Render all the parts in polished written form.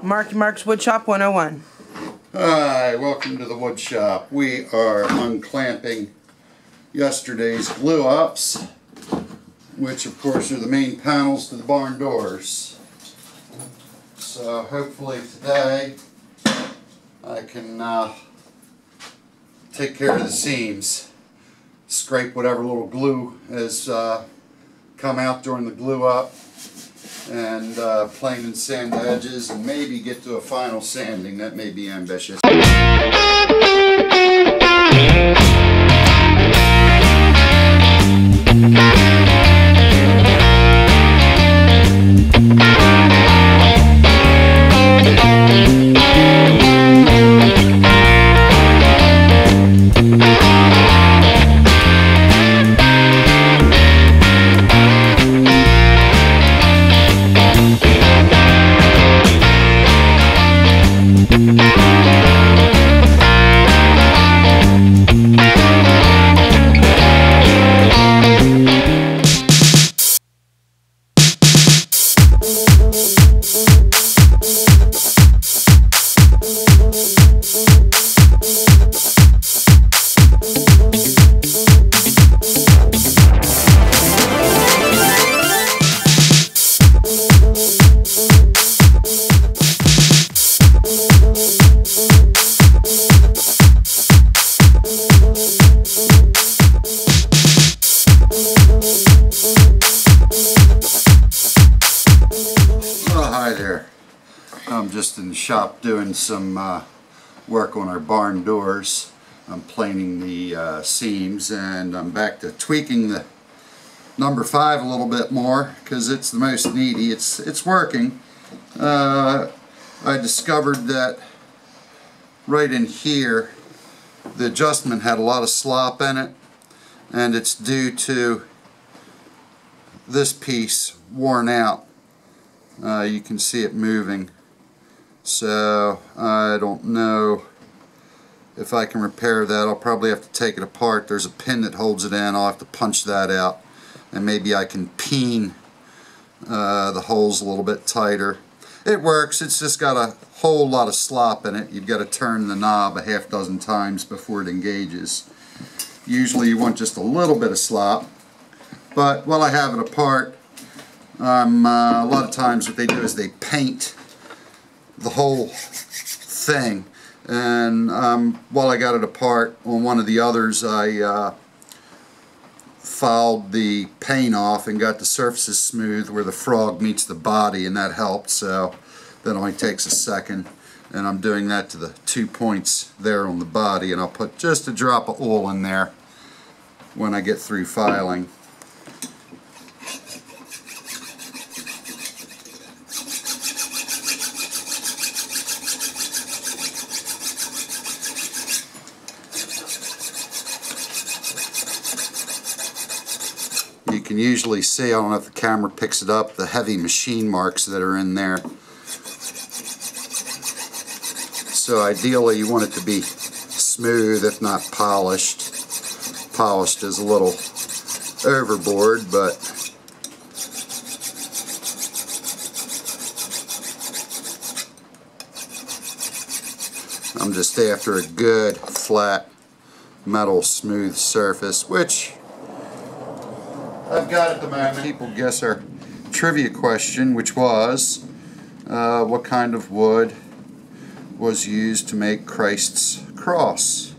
Marky Mark's Woodshop 101. Hi, welcome to the Woodshop. We are unclamping yesterday's glue-ups, which of course are the main panels to the barn doors. So hopefully today I can take care of the seams, scrape whatever little glue has come out during the glue-up, and plane and sand the edges, and maybe get to a final sanding. That may be ambitious. Hi there. I'm just in the shop doing some work on our barn doors. I'm planing the seams, and I'm back to tweaking the number 5 a little bit more because it's the most needy. It's working. I discovered that right in here the adjustment had a lot of slop in it, and it's due to this piece worn out. You can see it moving, so I don't know if I can repair that. I'll probably have to take it apart. There's a pin that holds it in. I'll have to punch that out, and maybe I can peen the holes a little bit tighter. It works. It's just got a whole lot of slop in it. You've got to turn the knob a half dozen times before it engages. Usually you want just a little bit of slop, but while I have it apart, a lot of times what they do is they paint the whole thing, and while I got it apart on one of the others, I filed the paint off and got the surfaces smooth where the frog meets the body, and that helped. So that only takes a second, and I'm doing that to the 2 points there on the body, and I'll put just a drop of oil in there when I get through filing. You can usually see, I don't know if the camera picks it up, the heavy machine marks that are in there. So ideally you want it to be smooth, if not polished. Polished is a little overboard, but I'm just after a good flat metal smooth surface, which I've got at the moment. People guess our trivia question, which was what kind of wood was used to make Christ's cross?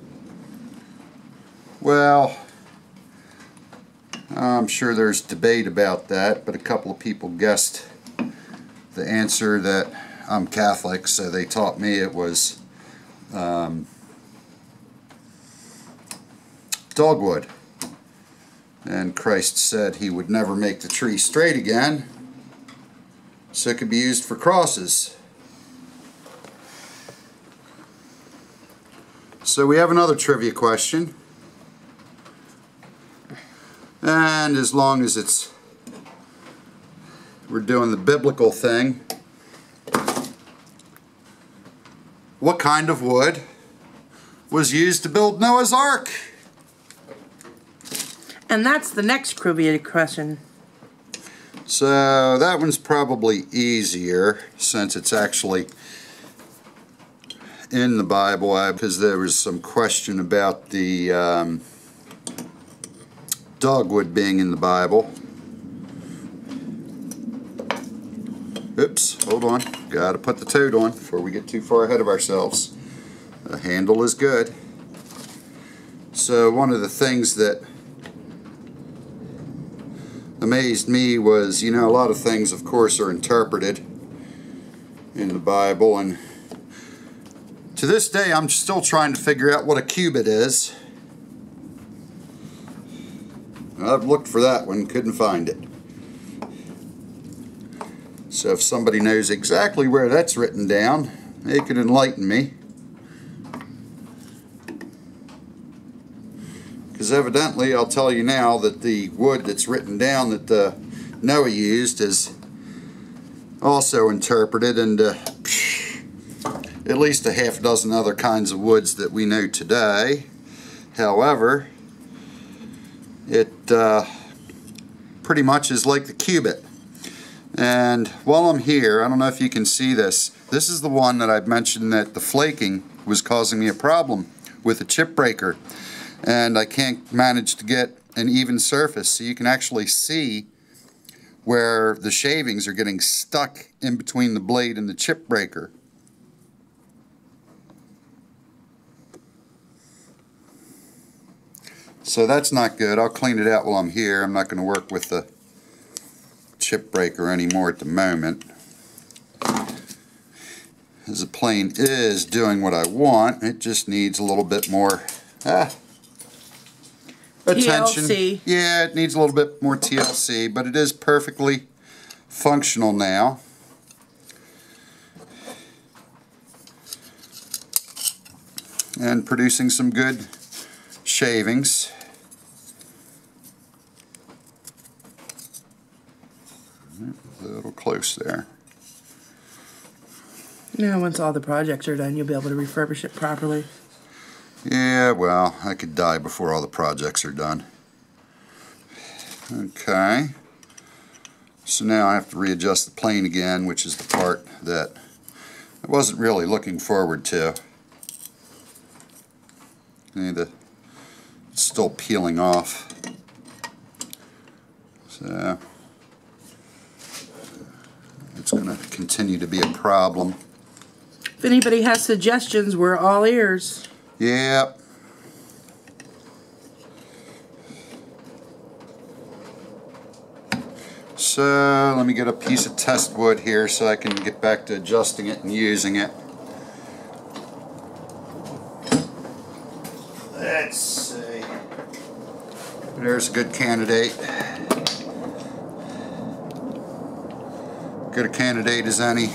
Well, I'm sure there's debate about that, but a couple of people guessed the answer that I'm Catholic, so they taught me it was dogwood. And Christ said he would never make the tree straight again, so it could be used for crosses. So we have another trivia question, and as long as we're doing the biblical thing, what kind of wood was used to build Noah's Ark? And that's the next trivia question. So that one's probably easier since it's actually in the Bible, because there was some question about the dogwood being in the Bible. Oops, hold on. Got to put the toad on before we get too far ahead of ourselves. The handle is good. So one of the things that amazed me was, you know, a lot of things, of course, are interpreted in the Bible, and to this day I'm still trying to figure out what a cubit is. I've looked for that one, couldn't find it. So if somebody knows exactly where that's written down, they could enlighten me. Because evidently, I'll tell you now that the wood that's written down that Noah used is also interpreted into at least a half dozen other kinds of woods that we know today. However, it pretty much is like the cubit. And while I'm here, I don't know if you can see this. This is the one that I've mentioned that the flaking was causing me a problem with the chip breaker. And I can't manage to get an even surface, so you can actually see where the shavings are getting stuck in between the blade and the chip breaker. So that's not good. I'll clean it out while I'm here. I'm not going to work with the chip breaker anymore at the moment, as the plane is doing what I want. It just needs a little bit more attention. TLC. Yeah, it needs a little bit more TLC, but it is perfectly functional now. And producing some good shavings. A little close there. Yeah, once all the projects are done, you'll be able to refurbish it properly. Yeah, well, I could die before all the projects are done. Okay. So now I have to readjust the plane again, which is the part that I wasn't really looking forward to. It's still peeling off. So it's going to continue to be a problem. If anybody has suggestions, we're all ears. Yep. So let me get a piece of test wood here so I can get back to adjusting it and using it. Let's see. There's a good candidate. Good a candidate as any.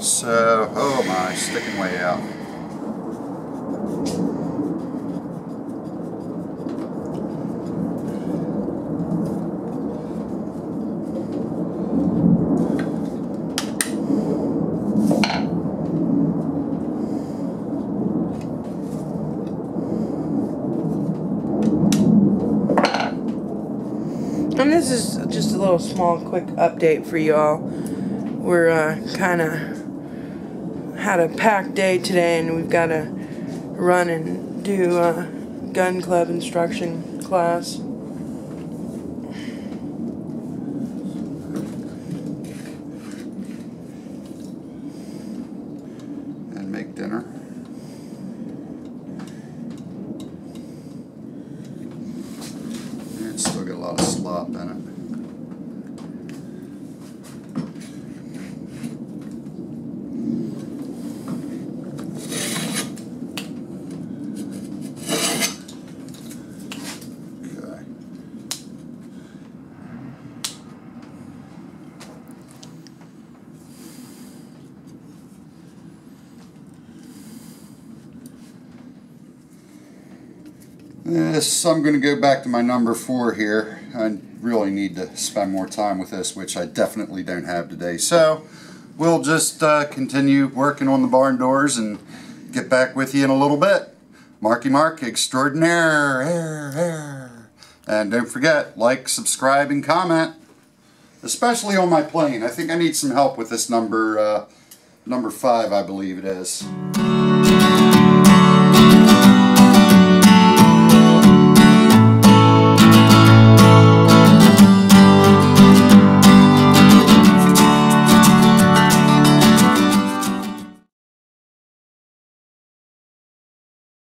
So, oh my, sticking way out. And this is just a little small quick update for you all. We're kind of had a packed day today, and we've got to run and do a gun club instruction class. And make dinner. It's still got a lot of slop in it. So I'm going to go back to my number 4 here. I really need to spend more time with this, which I definitely don't have today. So we'll just continue working on the barn doors and get back with you in a little bit. Marky Mark extraordinaire. And don't forget, like, subscribe, and comment. especially on my plane. I think I need some help with this number 5, I believe it is.